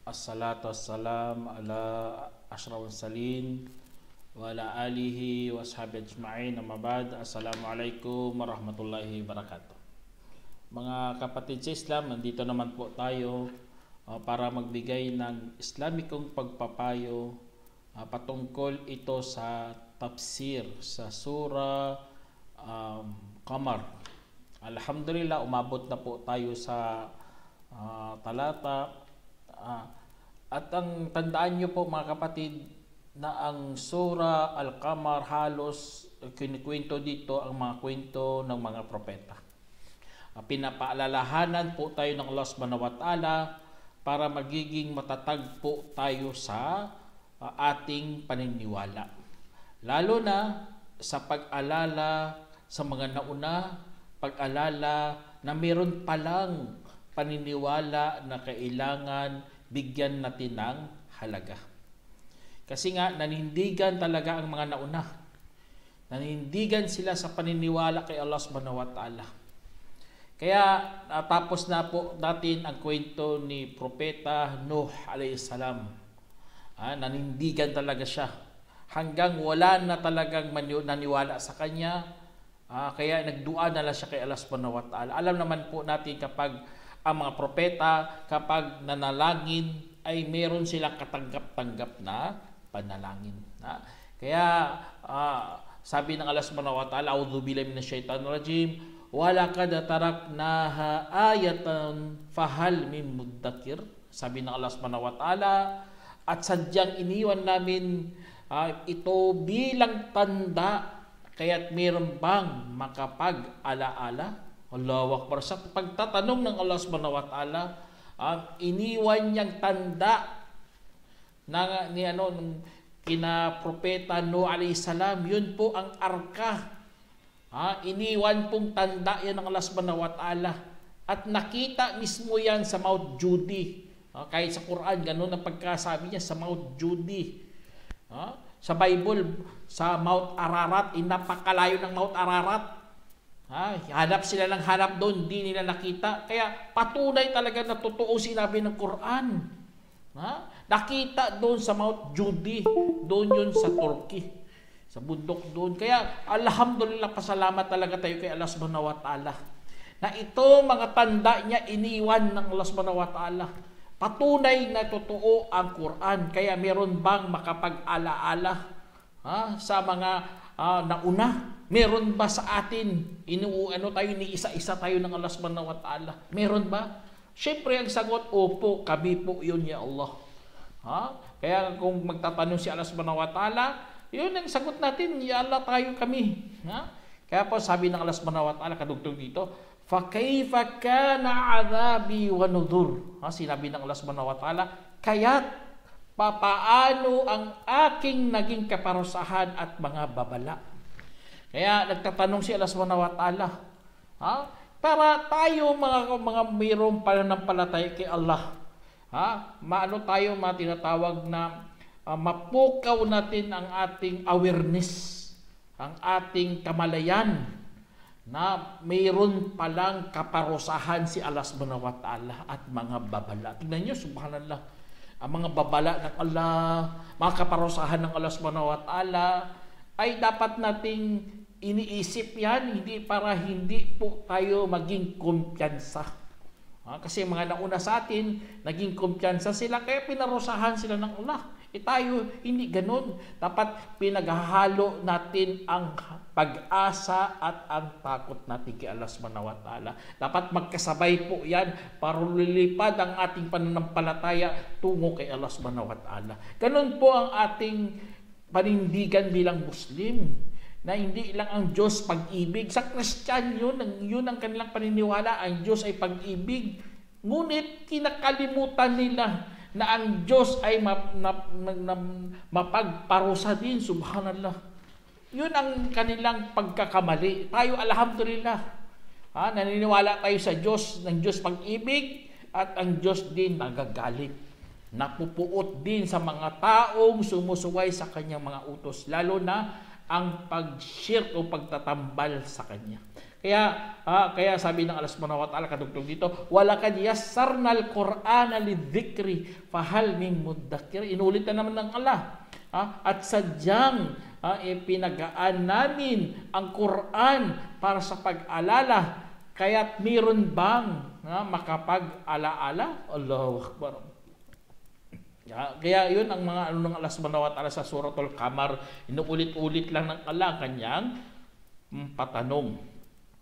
Assalatu wassalam ala ashrafil salin wa ala alihi wa sahbihi ajma'in. Amma ba'd. Assalamualaikum warahmatullahi wabarakatuh. Mga kapatid sa Islam, nandito naman po tayo para magbigay ng Islamikong pagpapayo patungkol ito sa tafsir sa surah Qamar. Alhamdulillah, umabot na po tayo sa talata. At ang tandaan nyo po mga kapatid na ang surah Al-Qamar halos kinikwento dito ang mga kwento ng mga propeta. Pinapaalalahanan po tayo ng Allah subhanahu wa ta'ala para magiging matatag po tayo sa ating paniniwala. Lalo na sa pag-alala sa mga nauna, pag-alala na meron palang paniniwala na kailangan bigyan natin ng halaga. Kasi nga, nanindigan talaga ang mga nauna. Nanindigan sila sa paniniwala kay Allah subhanahu wa ta'ala. Kaya, tapos na po natin ang kwento ni Propeta Nuh alayhi salam. Nanindigan talaga siya. Hanggang wala na talagang naniwala sa kanya. Kaya nagdua na lang siya kay Allah subhanahu wa ta'ala. Alam naman po natin kapag ang mga propeta, kapag nanalangin, ay meron silang katanggap-tanggap na panalangin. Kaya sabi ng Allah subhanahu wa ta'ala, A'udhu billahi minasyaitanir rajim, walaqad taraknaha ayatan fahal min muddakir. Sabi ng Allah subhanahu wa ta'ala, at sadyang iniwan namin ito bilang tanda, kaya't meron bang makapag-alaala? Allahu Akbar. Sa pagtatanong ng Allah subhanahu wa ta'ala, iniwan niyang tanda na kina Propeta Nuh alayhi salam, yun po ang arka. Iniwan pong tanda yan ng Allah subhanahu wa ta'ala. At nakita mismo yan sa Mount Judy. Kahit sa Quran, ganun ang pagkasabi niya sa Mount Judy. Sa Bible, sa Mount Ararat, napakalayo ng Mount Ararat. Hanap sila ng hanap doon, di nila nakita. Kaya patunay talaga na totoo sinabi ng Quran. Nakita doon sa Mount Judy, doon yun sa Turkey, sa bundok doon. Kaya alhamdulillah, pasalamat talaga tayo kay Allah subhanahu wa ta'ala na ito mga tanda niya iniwan ng Allah subhanahu wa ta'ala. Patunay na totoo ang Quran. Kaya meron bang makapag-alaala sa mga nauna? Meron ba sa atin tayo ni isa-isa tayo ng Allah subhanahu wa ta'ala? Meron ba? Siyempre ang sagot, opo, kami po yun ya Allah. Kaya kung magtatanong si Allah subhanahu wa ta'ala, yun ang sagot natin, ya Allah, tayo kami. Kaya po sabi ng Allah subhanahu wa ta'ala, kadugtong dito, فَكَيْفَ كَانَ عَذَابِي وَنُذُرْ. Sinabi ng Allah subhanahu wa ta'ala, kaya't papaano ang aking naging kaparusahan at mga babala. Kaya nagtatanong si Allah subhanahu wa ta'ala, para tayo mga mayroong pananampalataya kay Allah, tayo tinatawag na mapukaw natin ang ating awareness, ang ating kamalayan na mayroon palang kaparusahan si Allah subhanahu wa ta'ala at mga babala. Tingnan nyo, subhanallah, ang mga babala ng Allah, mga kaparusahan ng Allah subhanahu wa ta'ala, ay dapat nating iniisip yan, para hindi po tayo maging kumpiyansa. Kasi mga nauna sa atin, naging kumpiyansa sila, kaya pinarusahan sila ng Allah. Tayo, hindi ganun. Dapat pinaghahalo natin ang pag-asa at ang takot natin kay Allah subhanahu wa ta'ala. Dapat magkasabay po yan para lilipad ang ating pananampalataya tungo kay Allah subhanahu wa ta'ala. Ganun po ang ating panindigan bilang Muslim, na hindi lang ang Diyos pag-ibig. Sa Christian, yun ang kanilang paniniwala, ang Diyos ay pag-ibig. Ngunit kinakalimutan nila na ang Diyos ay mapagparusa din, subhanallah. Yun ang kanilang pagkakamali. Tayo, alhamdulillah, naniniwala tayo sa Diyos, ng Diyos pag-ibig, at ang Diyos din nagagalit. Napupuot din sa mga taong sumusuway sa kanyang mga utos, lalo na ang pag-shirk o pagtatambal sa kanya. Kaya sabi ng Allah subhanahu wa ta'ala kadugtong dito, walakad yassarnal Qur'ana lidhikri fahal min muddakir. Inulit na naman ng Allah. At sadyang pinagaan namin ang Quran para sa pag-alala, kaya't meron bang makapag-alaala? Allahu Akbar. Kaya yun ang mga ng Allah subhanahu wa ta'ala sa Suratul Qamar, inuulit-ulit lang ng Allah ang kanyang patanong.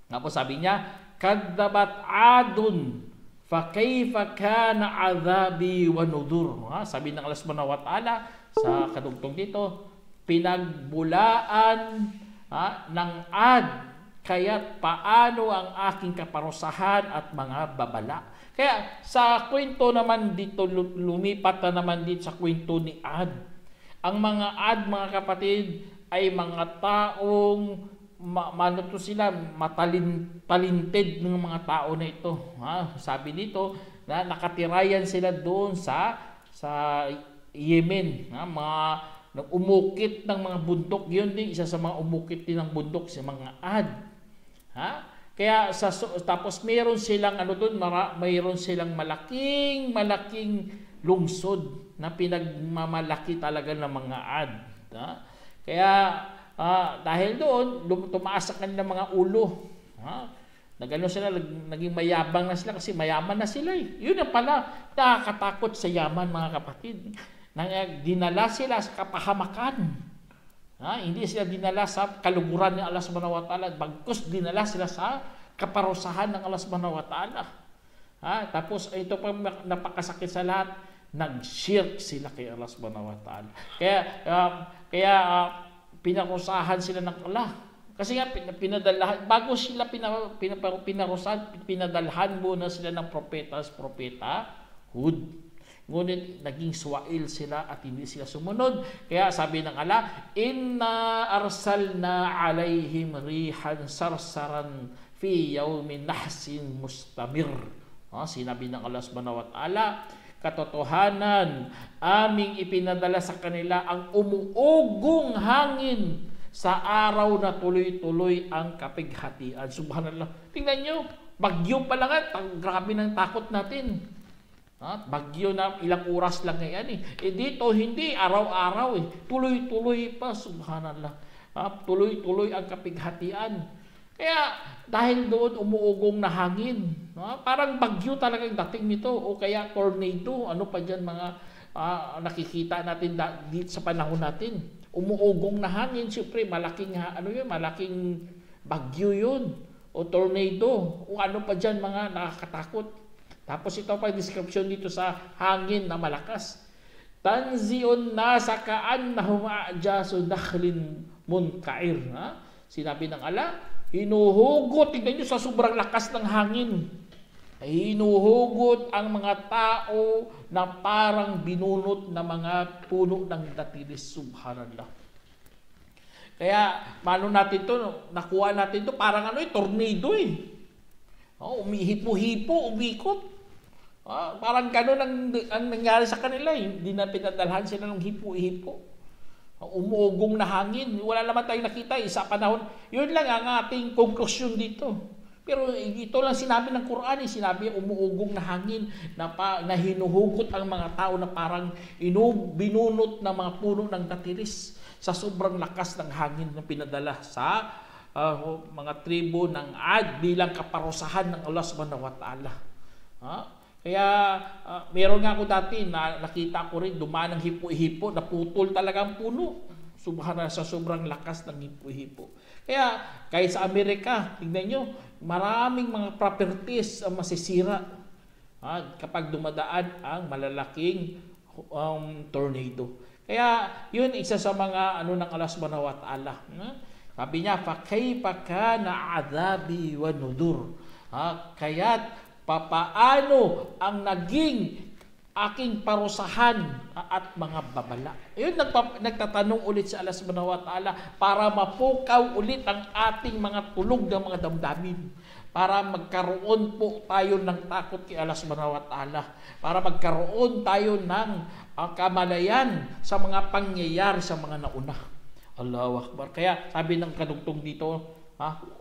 Tapos sabi niya, kadzabat adun fa kayfa kana azabi wa nudur. Sabi ng Allah subhanahu wa ta'ala sa kadugtong dito, pinagbulaan ng Ad, kaya't paano ang aking kaparusahan at mga babala. Kaya sa kwento naman dito, lumipat na naman dito sa kwento ni Ad. Ang mga Ad, mga kapatid, ay mga taong sila talented ng mga tao na ito. Sabi dito na nakatirayan sila doon sa Yemen. Mga umukit ng mga bundok. Yun din, isa sa mga umukit din ng bundok sa mga Ad. Kaya tapos mayroon silang mayroon silang malaking lungsod na pinagmamalaki talaga ng mga Ad. Kaya dahil doon tumaas sa kanilang mga ulo. Sila, naging mayabang na sila kasi mayaman na sila. Yun na pala, nakakatakot sa yaman, mga kapatid. Dinala sila sa kapahamakan. Hindi sila dinala sa kaluguran ni Allah subhanahu wa ta'ala, bagkus dinala sila sa kaparusahan ng Allah subhanahu wa ta'ala. Tapos ito pa napakasakit sa lahat, nag-shirk sila kay Allah subhanahu wa ta'ala. Kaya pinarusahan sila ng Allah. Kasi nga pinadalhan, bago sila pinarusahan, pinadalhan muna sila ng propeta Hud. Ngunit naging suwail sila at hindi sila sumunod. Kaya sabi ng Allah, inna arsalna alaihim rihan sarsaran fi yawmin nahsin mustamir. Sinabi ng Allah subhanahu wa ta'ala, katotohanan, aming ipinadala sa kanila ang umuugong hangin sa araw na tuloy-tuloy ang kapighatian. Subhanallah. Tingnan nyo, bagyo pa lang grabe ng takot natin. Bagyo na ilang oras lang ngayon dito hindi araw-araw tuloy-tuloy pa, subhanallah. Tuloy-tuloy ang kapighatian. Kaya dahil doon umuugong na hangin, parang bagyo talaga yung dating nito, o kaya tornado, ano pa diyan mga nakikita natin dito sa panahon natin. Umuugong na hangin, siyempre malaking malaking bagyo yun, o tornado, o ano pa diyan mga nakakatakot. Tapos ito pa yung description dito sa hangin na malakas. Tanziun nasa ka'annahum a'jasu dakhlin munkair. Sinabi ng Allah, hinuhugot, tignan nyo sa sobrang lakas ng hangin. Hinuhugot ang mga tao na parang binunot na mga puno ng datilis. Subhanallah. Kaya, nakuha natin to parang tornado umihipo-hipo, umikot. Parang gano'n ang nangyari sa kanila. Hindi na pinadalhan sila ng hipo-hipo. Umuugong na hangin. Wala naman tayong nakita sa panahon. Yun lang ang ating konklusyon dito. Pero ito lang sinabi ng Quran. Sinabi umuugong na hangin na hinuhugot ang mga tao na parang binunot na mga puno ng datilis sa sobrang lakas ng hangin na pinadala sa mga tribo ng Ad bilang kaparusahan ng Allah subhanahu wa ta'ala. Kaya meron nga ako dati na nakita ko rin dumaan ng hipo-hipo, naputol talaga ang puno. Subhanallah, sa sobrang lakas ng hipo-hipo. Kaya kahit sa Amerika, tignan nyo, maraming mga properties ang masisira kapag dumadaan ang malalaking tornado. Kaya yun isa sa mga ng Allah subhanahu wa ta'ala. Sabi niya, fakayfa kana adhabi wa nudur. Kaya't papaano ang naging aking parusahan at mga babala. Yun, nagtatanong ulit si Allah subhanahu wa ta'ala para mapukaw ulit ang ating mga tulog ng mga damdamin. Para magkaroon po tayo ng takot kay Allah subhanahu wa ta'ala. Para magkaroon tayo ng kamalayan sa mga pangyayari sa mga nauna. Allahu Akbar. Kaya sabi ng kadugtong dito,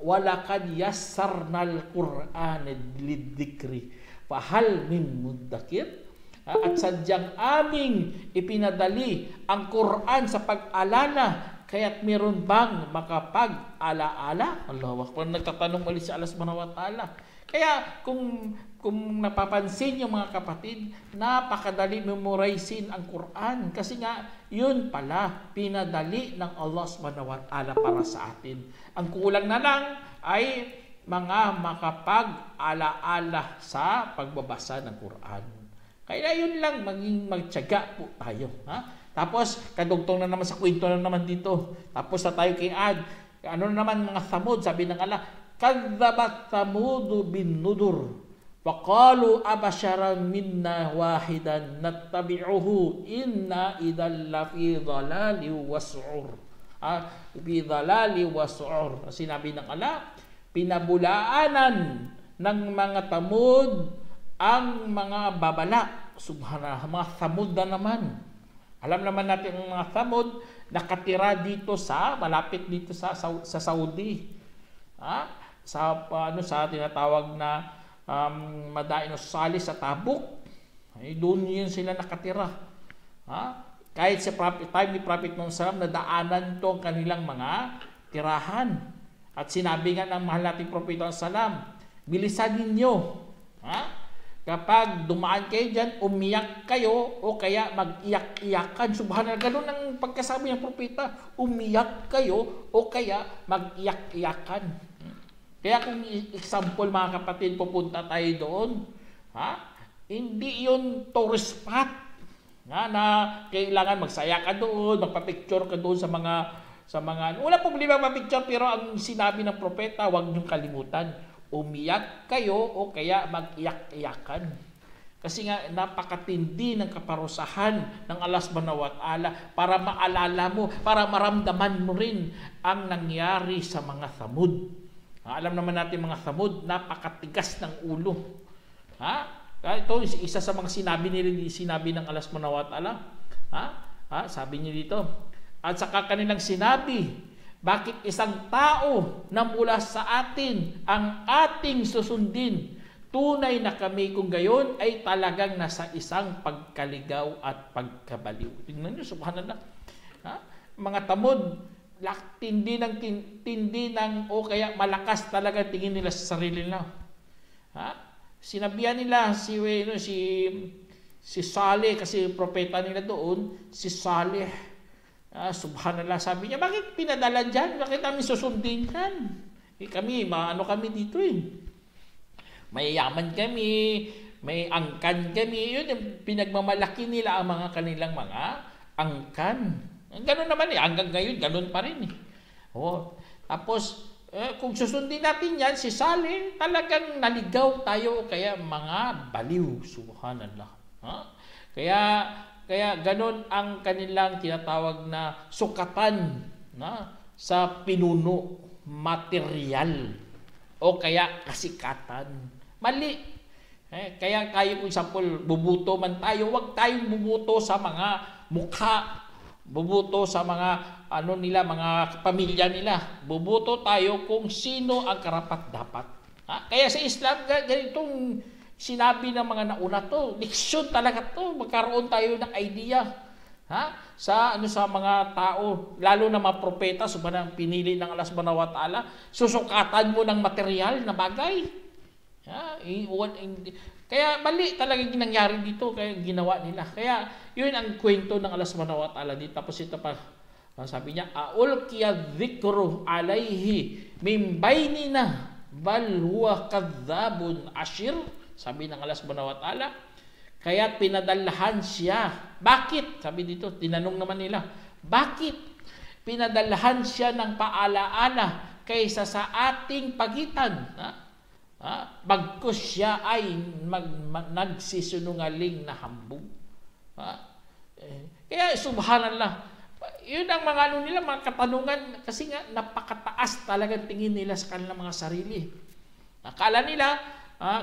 walakad yassarnal Qur'ana lidhikri fahal min muddakir. At sadyang aming ipinadali ang Quran sa pag-alala, kaya't meron bang makapag-alaala? Allahu Akbar. Nagtatanong ulit si Allah subhanahu wa ta'ala. Kaya kung napapansin yung mga kapatid, napakadali memorizein ang Quran. Kasi nga, yun pala, pinadali ng Allah subhanahu wa ta'ala para sa atin. Ang kulang na lang ay mga makapag-alaala sa pagbabasa ng Quran. Kaya yun lang, magtiyaga po tayo. Tapos, kadugtong na naman sa kwento na naman dito. Tapos na tayo kay Ad. Ano na naman mga Thamud, sabi ng Allah, kadzabat Thamudu bin nudur. Waqalu abasharan minna wahidan nattabi'uhu inna idal lafi dhalali was'ur. Fi dhalali was'ur. Sinabi ng Allah, pinabulaanan ng mga Thamud ang mga babala. Subhanallah, mga Thamud na naman. Alam naman natin ang mga Thamud nakatira dito malapit dito sa Saudi. Sa tinatawag na Madain Salis sa Tabuk. Doon yun sila nakatira. Kahit sa time ni Prophet Muhammad nadaanan to ang kanilang mga tirahan. At sinabi nga ng mahal nating Prophet Muhammad, bilisan ninyo. Kapag dumaan kayo dyan, umiyak kayo o kaya mag-iyak-iyakan. Subhanallah, ganun ang pagkasabi ng propeta. Umiyak kayo o kaya mag-iyak-iyakan. Kaya kung example mga kapatid, pupunta tayo doon, hindi yun tourist spot na kailangan magsaya ka doon, magpa-picture ka doon sa mga wala problema magpa-picture, pero ang sinabi ng propeta, huwag niyong kalimutan. Umiyak kayo o kaya mag-iyak-iyakan. Kasi nga napakatindi ng kaparusahan ng Allah subhanahu wa ta'ala para maalala mo, para maramdaman mo rin ang nangyari sa mga Thamud. Alam naman natin mga Thamud, napakatigas ng ulo. Ito isa sa mga sinabi ng Allah subhanahu wa ta'ala. Sabi niya dito, at saka kanilang sinabi, bakit isang tao na mula sa atin ang ating susundin? Tunay na kami kung gayon ay talagang nasa isang pagkaligaw at pagkabaliw. Tingnan niyo, subhanallah. Mga Thamud, tindi ng o kaya malakas talaga tingin nila sa sarili nila. Sinabihan nila si Saleh, kasi propeta nila doon, si Saleh. Subhanallah, sabi niya, bakit pinadala dyan? Bakit kami susundin dyan? Kami dito mayayaman kami, may angkan kami. Yun yung pinagmamalaki nila ang mga kanilang mga angkan. Ganun naman hanggang ngayon, ganun pa rin Tapos, kung susundin natin yan, si Saleh, talagang naligaw tayo, kaya mga baliw. Subhanallah. Kaya ganun ang kanilang tinatawag na sukatan sa pinuno, material o kaya kasikatan. Mali. Kaya tayo, for example, bubuto man tayo, huwag tayong bubuto sa mga mukha, bubuto sa mga mga pamilya nila. Bubuto tayo kung sino ang karapat-dapat. Kaya sa Islam, ganitong sinabi ng mga nauna to, leksyon talaga to, magkaroon tayo ng idea sa mga tao, lalo na mga propeta, pinili ng Allah subhanahu wa ta'ala, susukatan mo ng material na bagay. Kaya mali talaga yung nangyari dito, kaya ginawa nila. Kaya yun ang kwento ng Allah subhanahu wa ta'ala dito. Tapos ito pa, sabi niya, ulqiya dhikru alayhi min bainina bal huwa kadzabun ashir. Sabi ng Allah subhanahu wa ta'ala, kaya pinadalahan siya. Bakit? Sabi dito, tinanong naman nila, bakit pinadalahan siya ng paalaala kaysa sa ating pagitan? Bagkus siya ay nagsisinungaling na hambog. Kaya subhanallah, yun ang mga nila, mga katanungan, kasi nga napakataas talaga tingin nila sa kanilang mga sarili. Akala nila,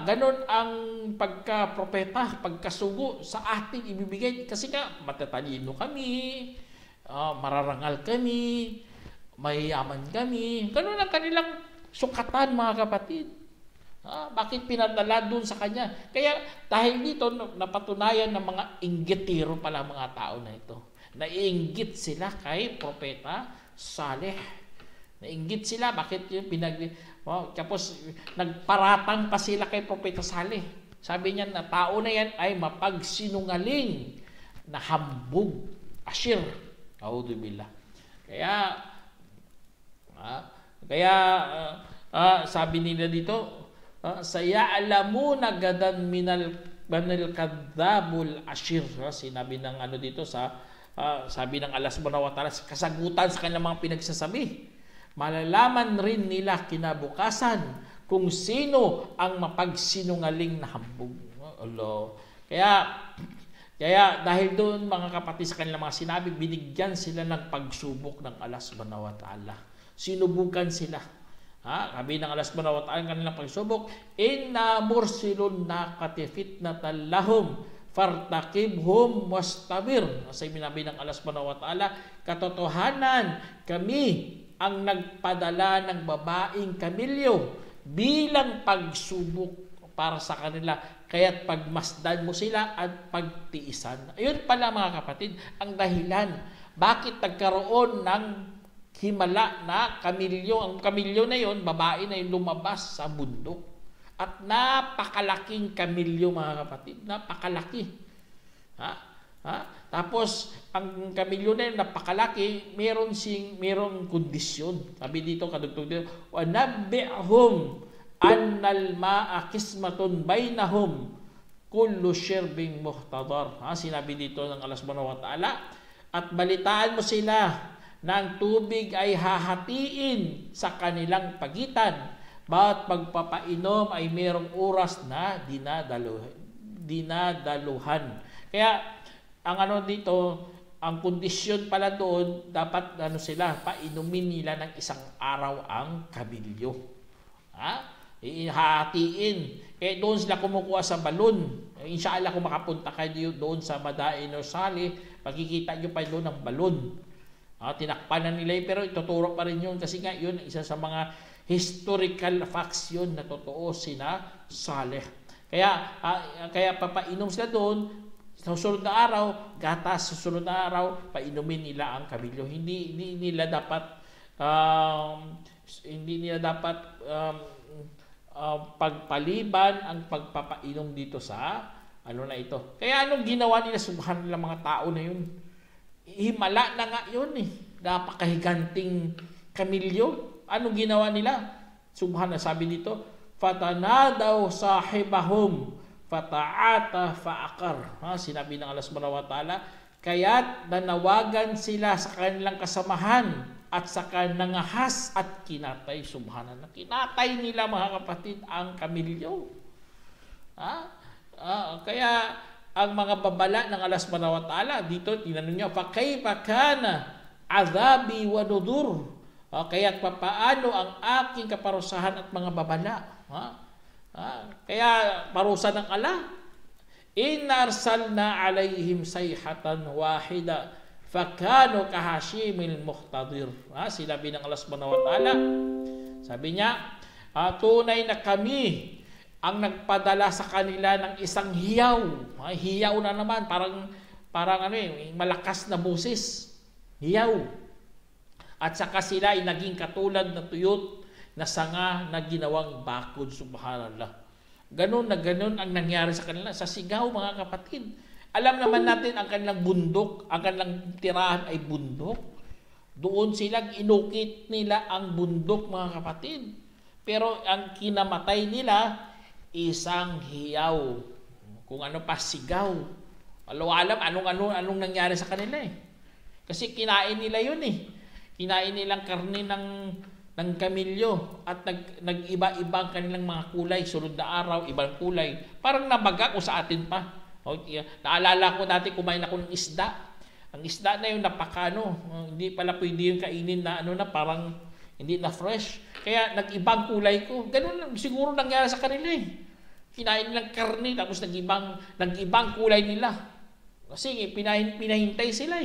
ganon ang pagka-propeta, pagkasugo sa ating ibibigay. Kasi nga, matatalino kami, mararangal kami, mayayaman kami. Ganun ang kanilang sukatan, mga kapatid. Bakit pinadala doon sa kanya? Kaya dahil dito, napatunayan ng mga inggitiro pala mga tao na ito. Naiinggit sila kay Propeta Saleh. Naiinggit sila. Bakit yung tapos nagparatang pa sila kay Propeta Saleh. Sabi niya na tao na yan ay mapagsinungaling na hambog. Ashir. A'udzubillah. Kaya sabi nila dito, saya'lamuna gadan minal kadzabul ashir. Sinabi ng dito sabi ng Allah subhanahu wa ta'ala, kasagutan sa kanilang mga pinagsasabi. Malalaman rin nila kinabukasan kung sino ang mapagsinungaling na hambog. Allah. Kaya dahil doon, mga kapatid, sa kanilang mga sinabi, binigyan sila ng pagsubok ng Allah subhanahu wa ta'ala. Sinubukan sila. Sabi ng Allah subhanahu wa ta'ala, kanilang pagsubok, inna mursilun naqati fitnatan lahum fartaqibhum wastabir. Sabi ng Allah subhanahu wa ta'ala, katotohanan, kami ang nagpadala ng babaeng kamilyo bilang pagsubok para sa kanila. Kaya't pagmasdan mo sila at pagtiisan. Ayun pala, mga kapatid, ang dahilan bakit nagkaroon ng himala na kamilyo. Ang kamilyo na yun, babae na yun, lumabas sa bundok. At napakalaking kamilyo, mga kapatid. Napakalaki. Tapos, ang kamilyo na yun, napakalaki, merong kondisyon. Sabi dito, kadugtog dito, وَنَبِّعْهُمْ annal ma'a qismatun bainahum kullu shirbin muhtadar. Sinabi dito ng Allah subhanahu wa ta'ala, at balitaan mo sila na ang tubig ay hahatiin sa kanilang pagitan, bawat pagpapainom ay mayroong oras na dinadaluhan. Kaya ang dito, ang kondisyon pala doon, dapat sila, painumin nila ng isang araw ang kabilyo. Ihahatiin. Kaya doon sila kumukuha sa balon. Inshallah, kung makapunta kayo doon sa Madain o Salih, makikita nyo pa doon ang balon. Tinakpan na nila, pero ituturo pa rin yun kasi nga yun, isa sa mga historical facts yun na totoo sina Saleh. Kaya papainom sila doon, sa susunod na araw, gatas, sa susunod na araw, painumin nila ang kabilyo. Hindi nila dapat pagpaliban ang pagpapainom dito sa na ito. Kaya anong ginawa nila, subhanallah, mga tao na yun? Himala na nga yun napakahiganting kamilyo. Anong ginawa nila? Subhanallah, sabi dito, fatanadaw sahibahum fata'ata fa'akar. Sinabi ng Allah subhanahu wa ta'ala, kaya't nanawagan sila sa kanilang kasamahan at saka nangahas at kinatay. Subhanallah. Kinatay nila, mga kapatid, ang kamilyo. Kaya ang mga babala ng Allah subhanahu wa ta'ala, dito, tinanong niya, fakayfa kana azabi wa nudur. Kaya't papaano ang aking kaparusahan at mga babala. Kaya parusa ng Allah, inna arsalna alayhim sayhatan wahida fakano kahashimil muhtadir. Sinabi ng Allah subhanahu wa ta'ala, sabi niya, tunay na kami ang nagpadala sa kanila ng isang hiyaw. Hiyaw na naman, parang malakas na boses. Hiyaw. At saka sila ay naging katulad na tuyot na sanga na ginawang bakod. Subhanallah. Ganun na ganun ang nangyari sa kanila sa sigaw, mga kapatid. Alam naman natin ang kanilang bundok, ang kanilang tirahan ay bundok. Doon silang inukit nila ang bundok, mga kapatid. Pero ang kinamatay nila, isang hiyaw. Kung ano pa, sigaw. Alam, anong nangyari sa kanila Kasi kinain nila yun Kinain nilang karne ng kamilyo at nag-iba-iba ang kanilang mga kulay. Sunod na araw, ibang kulay. Parang nabaga ko sa atin pa. Naalala ko dati, kumain ako ng isda. Ang isda na yun, hindi pala pwede yung kainin na parang hindi na fresh. Kaya nag-ibang kulay ko. Ganun lang, siguro nangyari sa kanila Kinain nilang karne, tapos nag-ibang kulay nila. Kasi pinahintay sila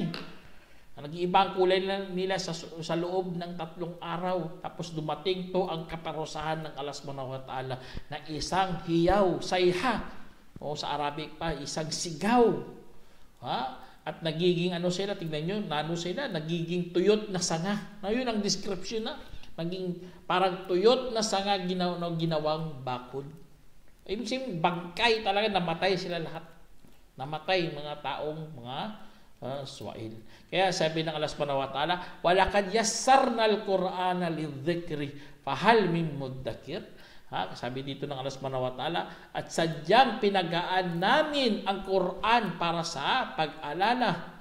Nag-iiba ang kulay nila sa loob ng 3 araw. Tapos dumating to ang kaparusahan ng Allah subhanahu wa ta'ala na isang hiyaw, sayha. O sa Arabic pa, isang sigaw. Ha? At nagiging sila, tingnan nyo, sila, nagiging tuyot na sanga. Yun ang description na. Naging parang tuyot na sanga ginawang bakod. Ibig sabihin, bangkay talaga, namatay sila lahat. Namatay mga taong mga Swahil. Kaya sabi ng Allah subhanahu wa ta'ala, walakad yassarna al-Qur'ana lidhikri fahal min muddakir. Sabi dito ng Allah subhanahu wa ta'ala, at sadyang pinagaan namin ang Quran para sa pag-alala.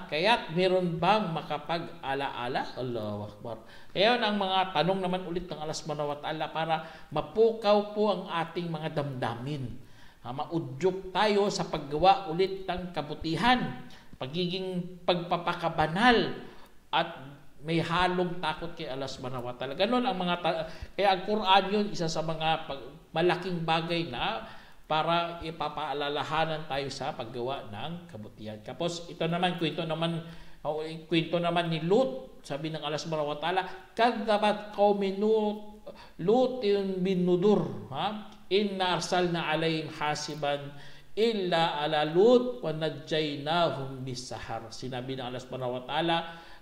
Kaya't meron bang makapag-alaala? Allahu Akbar. Kaya ang mga tanong naman ulit ng Allah subhanahu wa ta'ala para mapukaw po ang ating mga damdamin. Maudyok tayo sa paggawa ulit ng kabutihan, pagiging pagpapakabanal at may halong takot kay Allah subhanahu wa ta'ala. Ganon ang kaya ang Quran yun, isa sa mga malaking bagay na para ipapaalalahanan tayo sa paggawa ng kabutihan. Tapos ito naman, kwento naman ni Lut. Sabi ng Allah subhanahu wa ta'ala, kadzabat qaumi Lutin bin Nudur, inna arsalna alayhim hasiban illa ala Lut wa najjaynahum bisahar. Sinabi ng Allah subhanahu wa ta'ala,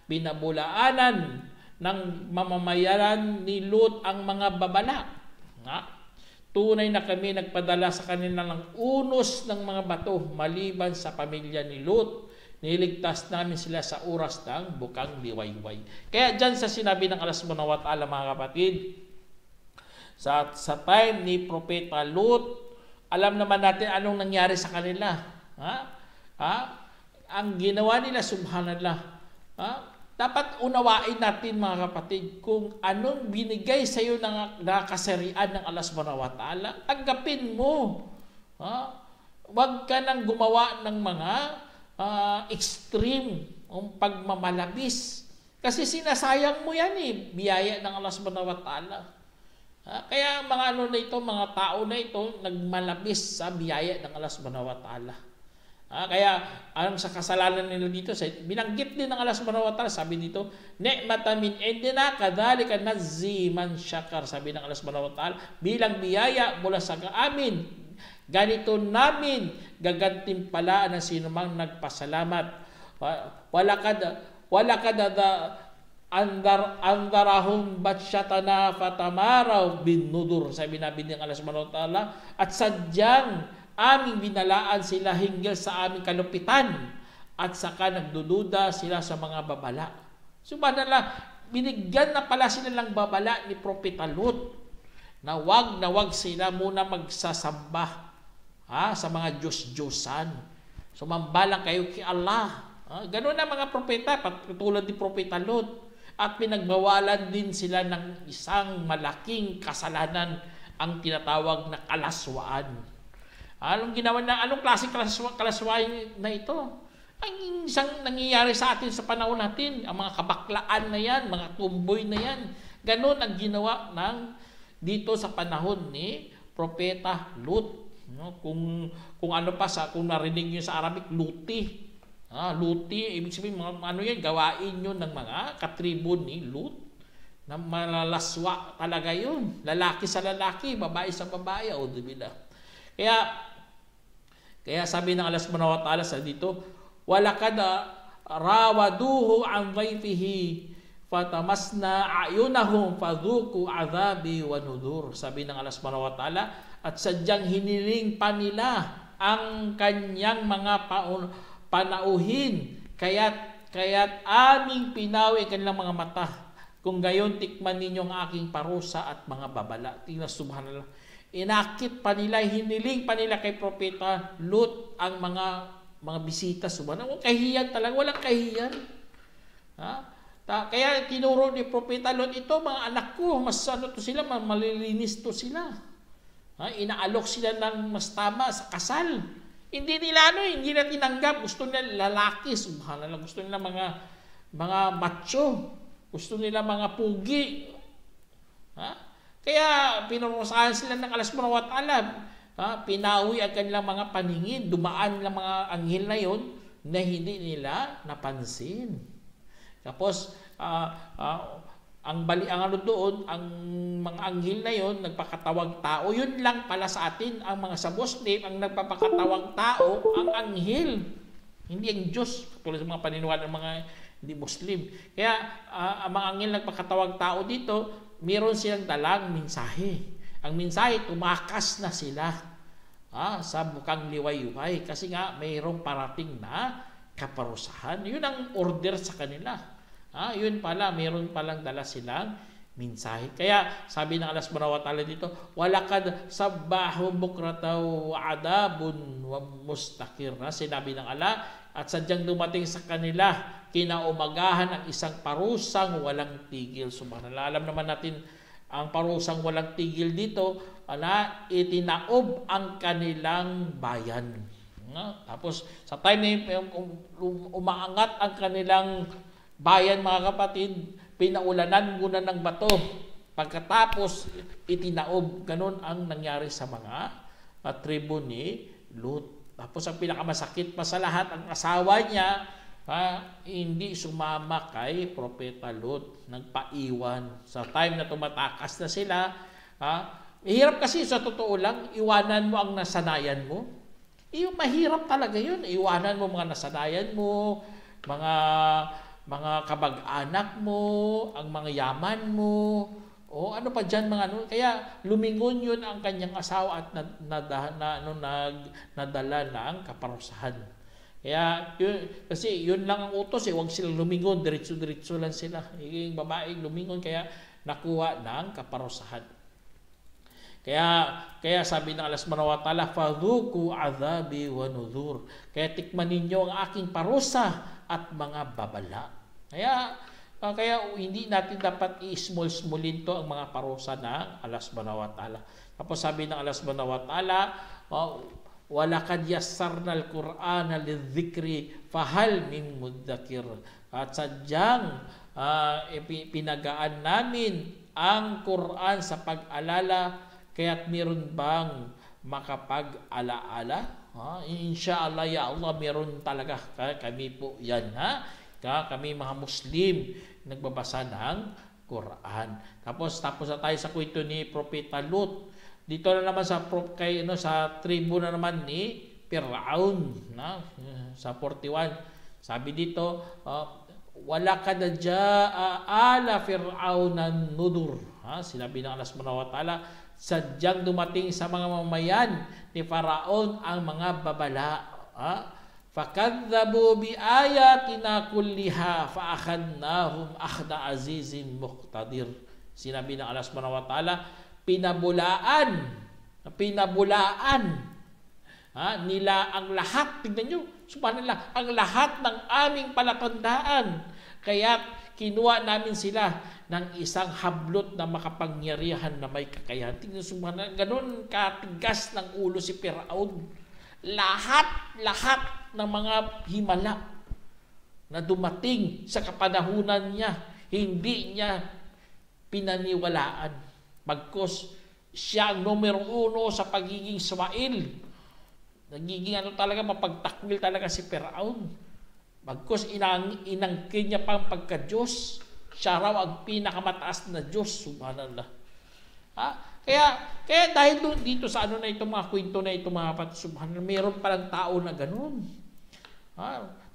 binabulaanan ng mamamayaran ni Lut ang mga babala. Tunay na kami nagpadala sa kanila ng unos ng mga bato maliban sa pamilya ni Lut. Niligtas namin sila sa oras ng bukang liwayway. Kaya dyan sa sinabi ng Allah subhanahu wa ta'ala, mga kapatid, sa time ni Propeta Lut, alam naman natin anong nangyari sa kanila. Ang ginawa nila, subhanallah. Dapat unawain natin, mga kapatid, kung anong binigay sa iyo ng kasarian ng Allah subhanahu wa ta'ala, tanggapin mo. Huwag ka nang gumawa ng mga extreme pagmamalabis. Kasi sinasayang mo yan biyaya ng Allah subhanahu wa ta'ala. Kaya mga mga tao na ito nagmalabis sa biyaya ng Allah subhanahu wa ta'ala. Kaya alam sa kasalanan nila dito, binanggit din ng Allah subhanahu wa ta'ala, sabi dito, ni'matan min indina kadhalika nazzi man syakar. Sabi ng Allah subhanahu wa ta'ala, bilang biyaya mula sa amin, ganito namin gagantimpalaan ng sino mang nagpasalamat. Walakad andarahum batsyatana fatamaraw bin nudur. Sabi nabi ng Allah subhanahu wa ta'ala, at sadyang aming binalaan sila hinggil sa aming kalupitan at saka nagdududa sila sa mga babala. Subhanallah, binigyan na pala sila ng babala ni Propeta Lut na wag sila muna magsasamba sa mga Diyos-Diyosan. Sumamba kayo kay Allah. Ganun na mga propeta, tulad ni Propeta Lut. At pinagbawalan din sila ng isang malaking kasalanan, ang tinatawag na kalaswaan. Anong ginawa na? Anong klaseng kalaswaan na ito? Ang isang nangyayari sa atin sa panahon natin, ang mga kabaklaan na yan, mga tumboy na yan. Ganon ang ginawa dito sa panahon ni Propeta Lut. Kung narinig nyo sa Arabic, luti. Luti, ibig sabihin, gawain yun ng mga katribo ni Lut. Na malalaswa talaga yun. Lalaki sa lalaki, babae sa babae. Kaya sabi ng Allah subhanahu wa ta'ala sa dito, walakad rawaduhu an dhayfihi fatamasna ayunahum fadhuku adhabi wa nudur. Sabi ng Allah subhanahu wa ta'ala, at sadyang hiniling pa nila ang kanyang mga panauhin, kaya't aming pinawi ang kanilang mga mata. Kung gayon, tikman ninyo ang aking parusa at mga babala. Tingnan, subhanallah. Inakit pa nila, hiniling pa nila kay Propeta Lut ang mga bisita. Subhanallah. Kahiyan talaga, walang kahiyan. Kaya tinuro ni Propeta Lut, ito mga anak ko, mas sila, malilinis to sila. Inaalok sila ng mas tama sa kasal. Hindi nila tinanggap. Gusto nila lalaki, subhanallah. Gusto nila mga macho. Gusto nila mga pugi. Kaya pinurusahan sila ng Allah subhanahu wa ta'ala. Pinawi ang kanilang mga paningin. Dumaan ng mga anghel na yon na hindi nila napansin. Tapos ang ano doon, ang mga anghel na yon nagpakatawang tao. Yun lang pala sa atin, ang mga sa Muslim, ang nagpapakatawang tao, ang anghel. Hindi ang Diyos, tulad sa mga paniniwala ng mga hindi Muslim. Kaya ang mga anghel nagpakatawang tao dito, meron silang dalang mensahe. Ang mensahe, tumakas na sila sa bukang liwayway. Kasi nga, mayroong parating na kaparusahan. Yun ang order sa kanila. Yun pala, meron palang dala silang mensahe. Kaya sabi ng Allah subhanahu wa ta'ala dito, walakad sabbahu bukrataw wa adabun wa mustakir. Sinabi ng Allah, at sadyang dumating sa kanila kinaumagahan ang isang parusang walang tigil. Subhanallah. Alam naman natin ang parusang walang tigil dito, itinaob ang kanilang bayan. Tapos sa time na umaangat ang kanilang bayan, mga kapatid, pinaulanan muna ng bato. Pagkatapos, itinaob. Ganon ang nangyari sa mga tribo ni Lut. Tapos ang pinakamasakit pa sa lahat, ang asawa niya, hindi sumama kay Propeta Lut. Nagpaiwan. Sa time na tumatakas na sila, mahirap kasi sa totoo lang, iwanan mo ang nasanayan mo. Mahirap talaga yun. Iwanan mo mga nasanayan mo, mga kabag-anak mo, ang mga yaman mo, o ano pa dyan mga ano. Kaya lumingon yun ang kanyang asawa at nadala na ang kaparusahan. Kaya kasi yun lang ang utos, huwag silang lumingon, diretso-diretso lang sila. Yung babaeng lumingon, kaya nakuha ng kaparusahan. Kaya sabi ng Allah subhanahu wa ta'ala, fadhuku adhabi wa nudhur. Kaya tikman ninyo ang aking parusa at mga babala. Kaya hindi natin dapat i-small-smallin to ang mga parusa ng Allah subhanahu wa ta'ala. Tapos sabi ng Allah subhanahu wa ta'ala, walakad yassarna al-Qur'ana lidhikri fahal min muddakir. At sadyang pinagaan namin ang Qur'an sa pag-alala, kaya't meron bang makapag-alaala? Inshallah ya Allah, meron talaga. Kami po yan, kami mga Muslim nagbabasa ng Quran. Tapos na tayo sa kwento ni Propeta Lut. Dito na naman sa tribo na naman ni Fir'aun, sa 41. Sabi dito, walakad jaa ala fir'aunan nudur. Sinabi ng Allah subhanahu wa ta'ala, sadyang dumating sa mga mamayan ni Faraon ang mga babala. Fakadzabu bi ayatina kulliha fa akhadnahum akhda azizin muqtadir. Sinabi ng Allah subhanahu wa ta'ala, pinabulaan nila ang lahat. Tingnan nyo, subhanallah, ang lahat ng aming palatandaan. Kaya kinuha namin sila ng isang hablot na makapangyarihan na may kakayahan. Tingnan, subhanallah, ganun katigas ng ulo si Firaun. Lahat ng mga himala na dumating sa kapanahunan niya, hindi niya pinaniwalaan. Bagkus siya ang numero 1 sa pagiging swail. Nagiging talaga, mapagtakwil talaga si Firaun. Bagkus inangkin niya pang pagka-Diyos. Siya raw ang pinakamataas na Diyos, subhanallah. Kaya dahil dito sa na ito, mga kwento na ito, mga kapatid, subhanallah, mayroon palang tao na ganun.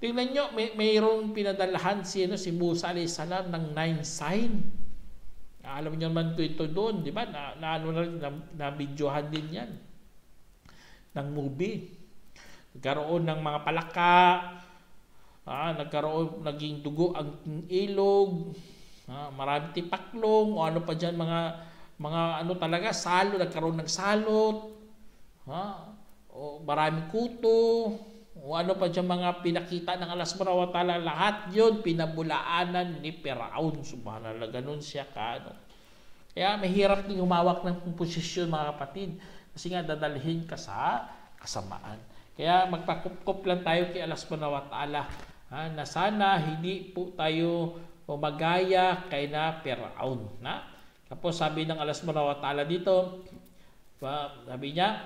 Tingnan nyo, mayroong pinadalahan si Musa alayhis salam ng 9 sign. Alam niyo naman ito doon, di ba? Na videohan din yan ng movie. Nagkaroon ng mga palaka, naging dugo ang ilog, marami tipaklong, o ano pa dyan, mga talaga, salo, nagkaroon ng salot, o maraming kuto, o ano pa dyan, mga pinakita ng Allah subhanahu wa ta'ala, lahat yun pinabulaanan ni Firaun, subhanallah, ganun siya Kaya mahirap din humawak ng posisyon, mga kapatid, kasi nga dadalhin ka sa kasamaan. Kaya magpakup-kup lang tayo kay Allah subhanahu wa ta'ala, na sana hindi po tayo magaya kay na Firaun. Tapos sabi ng Allah subhanahu wa ta'ala dito, sabi niya,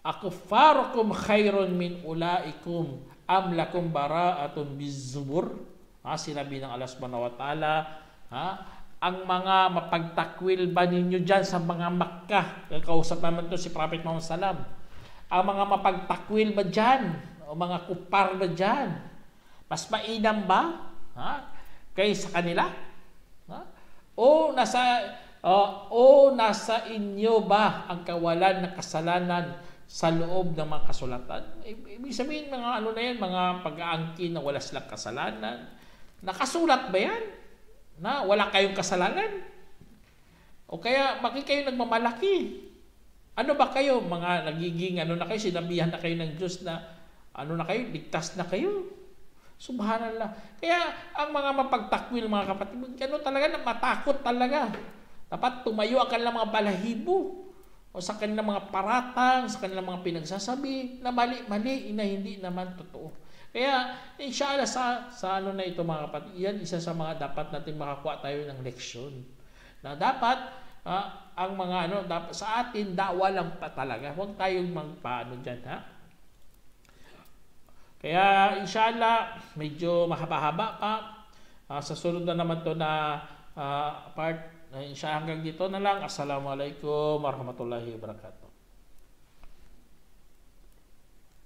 akuffarukum khairun min ulaikum am lakum bara'atun bizzubur. Sinabi ng Allah subhanahu wa ta'ala, ang mga mapagtakwil ba ninyo dyan sa mga Makkah? Kausap naman to si Prophet Muhammad Sallam. Ang mga mapagtakwil ba dyan? O mga kupar ba dyan? Mas mainam ba? Kaysa kanila? O nasa inyo ba ang kawalan ng kasalanan sa loob ng mga kasulatan? Ibig sabihin, mga mga pag-aangkin na wala silang kasalanan. Nakasulat ba yan? Na wala kayong kasalanan? O kaya, bakit kayo nagmamalaki? Ano ba kayo? Mga nagiging, na kayo, sinabihan na kayo ng Diyos na, na kayo, ligtas na kayo. Subhanallah. Kaya, ang mga mapagtakwil, mga kapatid, talaga, matakot talaga. Dapat tumayo ang kanilang mga balahibo o sa kanilang mga paratang, sa kanilang mga pinagsasabi na mali-mali, na hindi naman totoo. Kaya, inshallah, sa na ito mga kapatid, yan isa sa mga dapat natin makakuha tayo ng leksyon. Na dapat, ang mga dapat sa atin, dawa lang pa talaga. Huwag tayong magpaano dyan, Kaya, inshallah, medyo mahaba-haba pa. Sa sunod na naman to na part, inshallah hanggang dito na lang. Assalamualaikum warahmatullahi wabarakatuh.